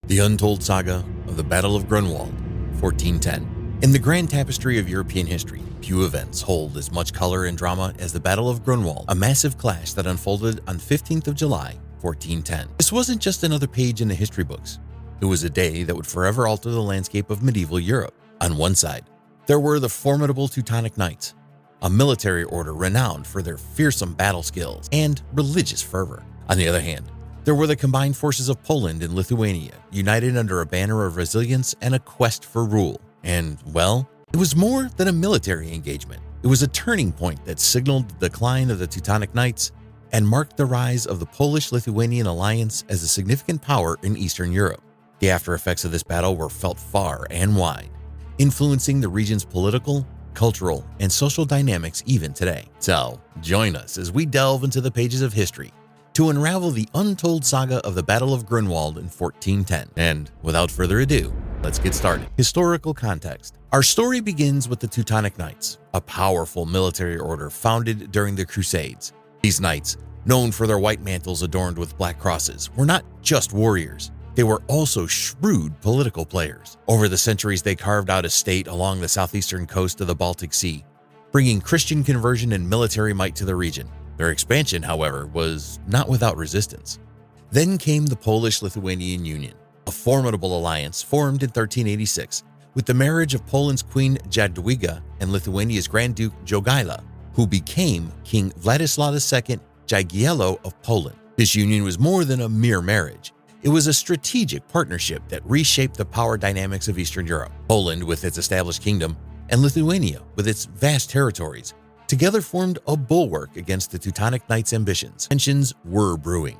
The Untold Saga of the Battle of Grunwald, 1410. In the grand tapestry of European history, few events hold as much color and drama as the Battle of Grunwald, a massive clash that unfolded on 15th of July, 1410. This wasn't just another page in the history books. It was a day that would forever alter the landscape of medieval Europe. On one side, there were the formidable Teutonic Knights, a military order renowned for their fearsome battle skills and religious fervor. On the other hand, there were the combined forces of Poland and Lithuania, united under a banner of resilience and a quest for rule. And, well, it was more than a military engagement. It was a turning point that signaled the decline of the Teutonic Knights and marked the rise of the Polish-Lithuanian alliance as a significant power in Eastern Europe. The after effects of this battle were felt far and wide, influencing the region's political, cultural, and social dynamics even today. So, join us as we delve into the pages of history to unravel the untold saga of the Battle of Grunwald in 1410. And without further ado, let's get started. Historical context. Our story begins with the Teutonic Knights, a powerful military order founded during the Crusades. These knights, known for their white mantles adorned with black crosses, were not just warriors. They were also shrewd political players. Over the centuries, they carved out a state along the southeastern coast of the Baltic Sea, bringing Christian conversion and military might to the region. Their expansion, however, was not without resistance. Then came the Polish-Lithuanian Union, a formidable alliance formed in 1386 with the marriage of Poland's Queen Jadwiga and Lithuania's Grand Duke Jogaila, who became King Władysław II Jagiello of Poland. This union was more than a mere marriage. It was a strategic partnership that reshaped the power dynamics of Eastern Europe. Poland, with its established kingdom, and Lithuania, with its vast territories, together formed a bulwark against the Teutonic Knights' ambitions. Tensions were brewing.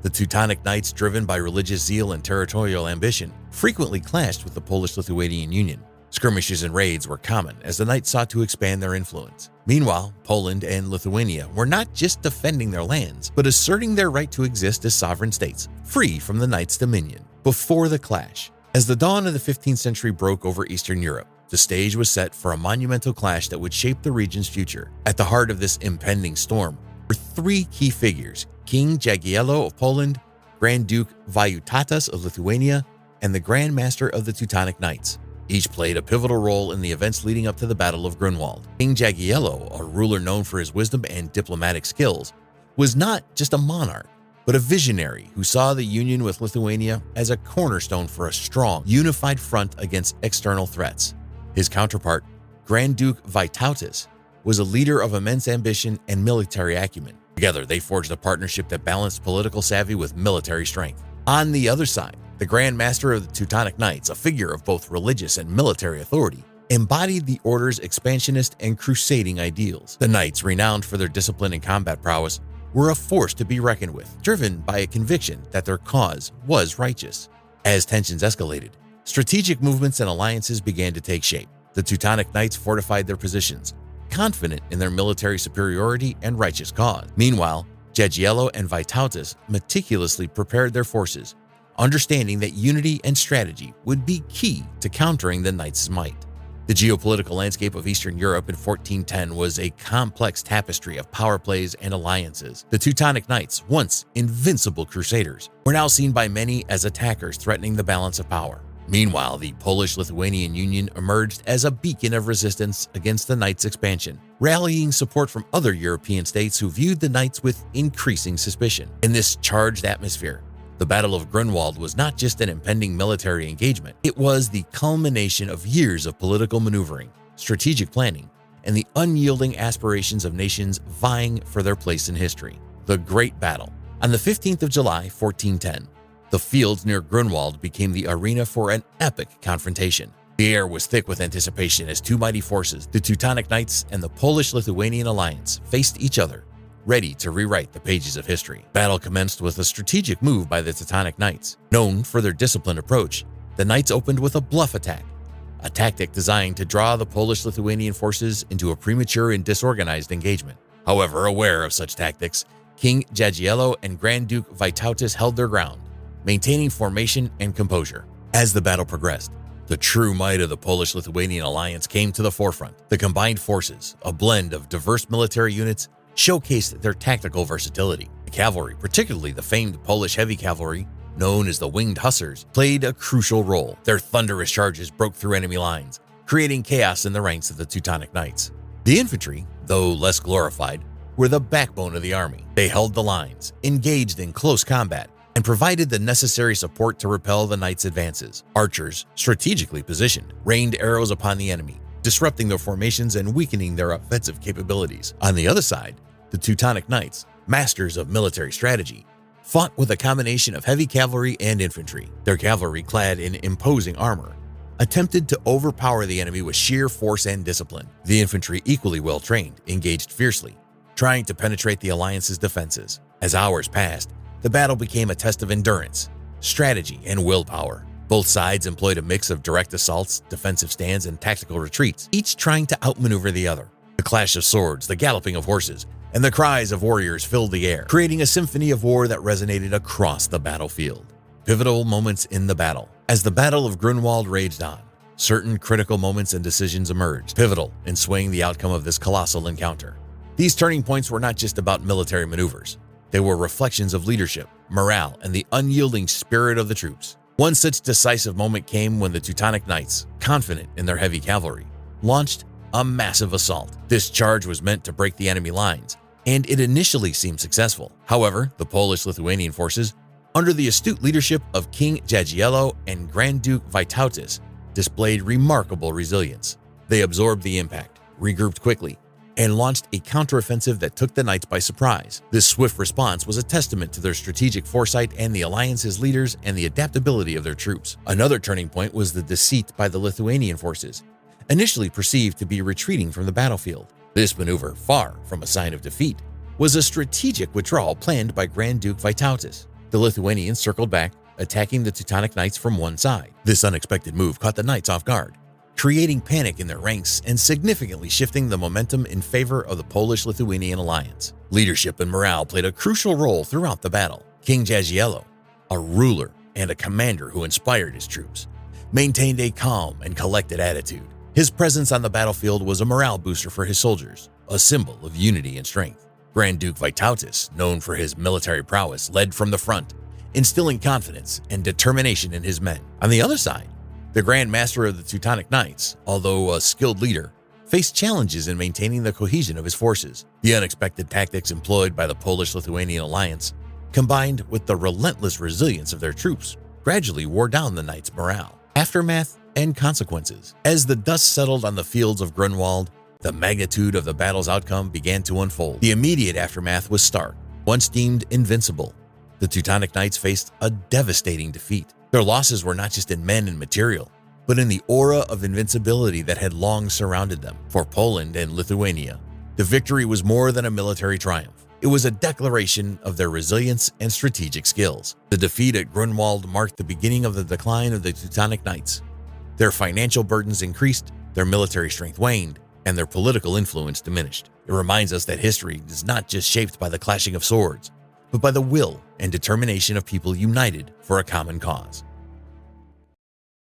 The Teutonic Knights, driven by religious zeal and territorial ambition, frequently clashed with the Polish-Lithuanian Union. Skirmishes and raids were common as the Knights sought to expand their influence. Meanwhile, Poland and Lithuania were not just defending their lands, but asserting their right to exist as sovereign states, free from the Knights' dominion. Before the clash, as the dawn of the 15th century broke over Eastern Europe, the stage was set for a monumental clash that would shape the region's future. At the heart of this impending storm were three key figures: King Jagiello of Poland, Grand Duke Vytautas of Lithuania, and the Grand Master of the Teutonic Knights. Each played a pivotal role in the events leading up to the Battle of Grunwald. King Jagiello, a ruler known for his wisdom and diplomatic skills, was not just a monarch, but a visionary who saw the union with Lithuania as a cornerstone for a strong, unified front against external threats. His counterpart, Grand Duke Vytautas, was a leader of immense ambition and military acumen. Together, they forged a partnership that balanced political savvy with military strength. On the other side, the Grand Master of the Teutonic Knights, a figure of both religious and military authority, embodied the order's expansionist and crusading ideals. The Knights, renowned for their discipline and combat prowess, were a force to be reckoned with, driven by a conviction that their cause was righteous. As tensions escalated, strategic movements and alliances began to take shape. The Teutonic Knights fortified their positions, confident in their military superiority and righteous cause. Meanwhile, Jagiello and Vytautas meticulously prepared their forces, understanding that unity and strategy would be key to countering the Knights' might. The geopolitical landscape of Eastern Europe in 1410 was a complex tapestry of power plays and alliances. The Teutonic Knights, once invincible crusaders, were now seen by many as attackers threatening the balance of power. Meanwhile, the Polish-Lithuanian Union emerged as a beacon of resistance against the Knights' expansion, rallying support from other European states who viewed the Knights with increasing suspicion. In this charged atmosphere, the Battle of Grunwald was not just an impending military engagement. It was the culmination of years of political maneuvering, strategic planning, and the unyielding aspirations of nations vying for their place in history. The Great Battle. On the 15th of July, 1410, the field near Grunwald became the arena for an epic confrontation. The air was thick with anticipation as two mighty forces, the Teutonic Knights and the Polish-Lithuanian alliance, faced each other, ready to rewrite the pages of history. Battle commenced with a strategic move by the Teutonic Knights. Known for their disciplined approach, the Knights opened with a bluff attack, a tactic designed to draw the Polish-Lithuanian forces into a premature and disorganized engagement. However, aware of such tactics, King Jagiello and Grand Duke Vytautas held their ground, maintaining formation and composure. As the battle progressed, the true might of the Polish-Lithuanian alliance came to the forefront. The combined forces, a blend of diverse military units, showcased their tactical versatility. The cavalry, particularly the famed Polish heavy cavalry, known as the Winged Hussars, played a crucial role. Their thunderous charges broke through enemy lines, creating chaos in the ranks of the Teutonic Knights. The infantry, though less glorified, were the backbone of the army. They held the lines, engaged in close combat, and provided the necessary support to repel the knights' advances. Archers, strategically positioned, rained arrows upon the enemy, disrupting their formations and weakening their offensive capabilities. On the other side, the Teutonic Knights, masters of military strategy, fought with a combination of heavy cavalry and infantry. Their cavalry, clad in imposing armor, attempted to overpower the enemy with sheer force and discipline. The infantry, equally well trained, engaged fiercely, trying to penetrate the alliance's defenses. As hours passed, the battle became a test of endurance, strategy, and willpower. Both sides employed a mix of direct assaults, defensive stands, and tactical retreats, each trying to outmaneuver the other. The clash of swords, the galloping of horses, and the cries of warriors filled the air, creating a symphony of war that resonated across the battlefield. Pivotal moments in the battle. As the Battle of Grunwald raged on, certain critical moments and decisions emerged, pivotal in swaying the outcome of this colossal encounter. These turning points were not just about military maneuvers. They were reflections of leadership, morale, and the unyielding spirit of the troops. One such decisive moment came when the Teutonic Knights, confident in their heavy cavalry, launched a massive assault. This charge was meant to break the enemy lines, and it initially seemed successful. However, the Polish-Lithuanian forces, under the astute leadership of King Jagiello and Grand Duke Vytautas, displayed remarkable resilience. They absorbed the impact, regrouped quickly, and launched a counteroffensive that took the Knights by surprise. This swift response was a testament to their strategic foresight and the alliance's leaders and the adaptability of their troops. Another turning point was the deceit by the Lithuanian forces, initially perceived to be retreating from the battlefield. This maneuver, far from a sign of defeat, was a strategic withdrawal planned by Grand Duke Vytautas. The Lithuanians circled back, attacking the Teutonic Knights from one side. This unexpected move caught the Knights off guard, creating panic in their ranks and significantly shifting the momentum in favor of the Polish-Lithuanian alliance. Leadership and morale played a crucial role throughout the battle. King Jagiello, a ruler and a commander who inspired his troops, maintained a calm and collected attitude. His presence on the battlefield was a morale booster for his soldiers, a symbol of unity and strength. Grand Duke Vytautas, known for his military prowess, led from the front, instilling confidence and determination in his men. On the other side, the Grand Master of the Teutonic Knights, although a skilled leader, faced challenges in maintaining the cohesion of his forces. The unexpected tactics employed by the Polish-Lithuanian alliance, combined with the relentless resilience of their troops, gradually wore down the Knights' morale. Aftermath and consequences. As the dust settled on the fields of Grunwald, the magnitude of the battle's outcome began to unfold. The immediate aftermath was stark. Once deemed invincible, the Teutonic Knights faced a devastating defeat. Their losses were not just in men and material, but in the aura of invincibility that had long surrounded them. For Poland and Lithuania, the victory was more than a military triumph. It was a declaration of their resilience and strategic skills. The defeat at Grunwald marked the beginning of the decline of the Teutonic Knights. Their financial burdens increased, their military strength waned, and their political influence diminished. It reminds us that history is not just shaped by the clashing of swords, but by the will and determination of people united for a common cause.